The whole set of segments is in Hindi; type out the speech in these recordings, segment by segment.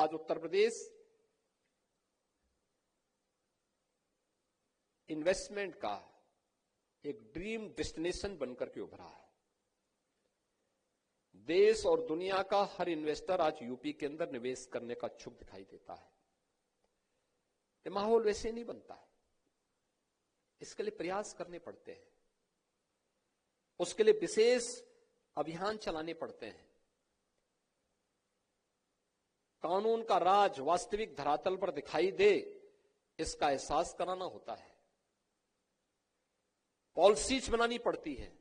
आज उत्तर प्रदेश इन्वेस्टमेंट का एक ड्रीम डेस्टिनेशन बनकर के उभरा है। देश और दुनिया का हर इन्वेस्टर आज यूपी के अंदर निवेश करने का इच्छुक दिखाई देता है। ये माहौल वैसे नहीं बनता है, इसके लिए प्रयास करने पड़ते हैं, उसके लिए विशेष अभियान चलाने पड़ते हैं। कानून का राज वास्तविक धरातल पर दिखाई दे, इसका एहसास कराना होता है। पॉलिसीज बनानी पड़ती है,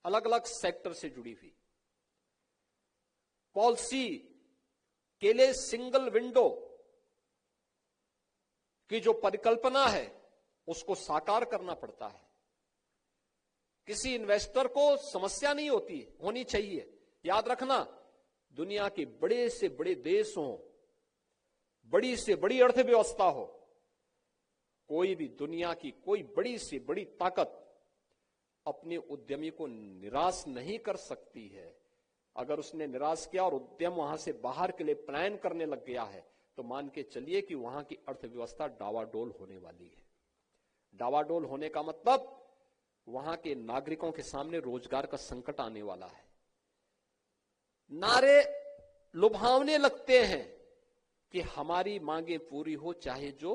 अलग अलग सेक्टर से जुड़ी हुई पॉलिसी के लिए सिंगल विंडो की जो परिकल्पना है उसको साकार करना पड़ता है। किसी इन्वेस्टर को समस्या नहीं होनी चाहिए। याद रखना, दुनिया के बड़े से बड़े देश हो, बड़ी से बड़ी अर्थव्यवस्था हो, कोई भी दुनिया की कोई बड़ी से बड़ी ताकत अपने उद्यमी को निराश नहीं कर सकती है। अगर उसने निराश किया और उद्यम वहां से बाहर के लिए प्लान करने लग गया है तो मान के चलिए कि वहां की अर्थव्यवस्था डावाडोल होने वाली है। डावाडोल होने का मतलब वहां के नागरिकों के सामने रोजगार का संकट आने वाला है। नारे लुभावने लगते हैं कि हमारी मांगे पूरी हो चाहे जो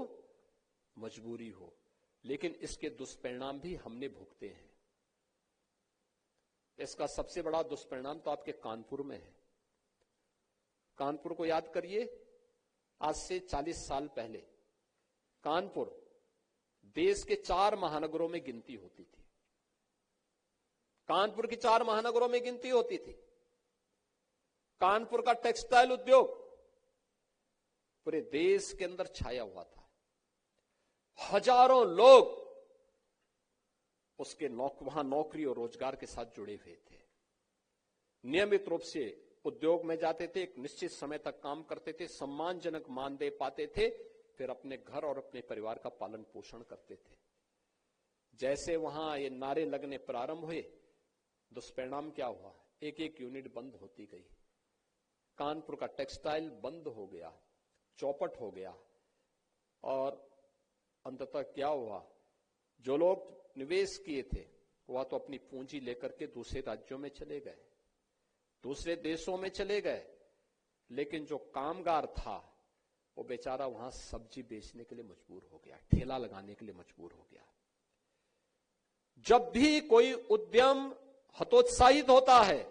मजबूरी हो, लेकिन इसके दुष्परिणाम भी हमने भुगते हैं। इसका सबसे बड़ा दुष्परिणाम तो आपके कानपुर में है। कानपुर को याद करिए, आज से 40 साल पहले कानपुर देश के 4 महानगरों में गिनती होती थी। कानपुर की 4 महानगरों में गिनती होती थी। कानपुर का टेक्सटाइल उद्योग पूरे देश के अंदर छाया हुआ था। हजारों लोग उसके वहां नौकरी और रोजगार के साथ जुड़े हुए थे। नियमित रूप से उद्योग में जाते थे, एक निश्चित समय तक काम करते थे, सम्मानजनक मानदेय पाते थे, फिर अपने घर और अपने परिवार का पालन पोषण करते थे। जैसे वहां ये नारे लगने प्रारंभ हुए, दुष्परिणाम क्या हुआ? एक एक यूनिट बंद होती गई। कानपुर का टेक्सटाइल बंद हो गया, चौपट हो गया, और अंततः क्या हुआ? जो लोग निवेश किए थे वह तो अपनी पूंजी लेकर के दूसरे राज्यों में चले गए, दूसरे देशों में चले गए, लेकिन जो कामगार था वो बेचारा वहां सब्जी बेचने के लिए मजबूर हो गया, ठेला लगाने के लिए मजबूर हो गया। जब भी कोई उद्यम हतोत्साहित होता है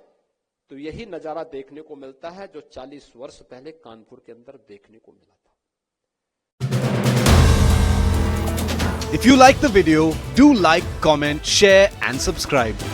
तो यही नजारा देखने को मिलता है जो 40 वर्ष पहले कानपुर के अंदर देखने को मिला था। If you like the video, do like, comment, share and subscribe.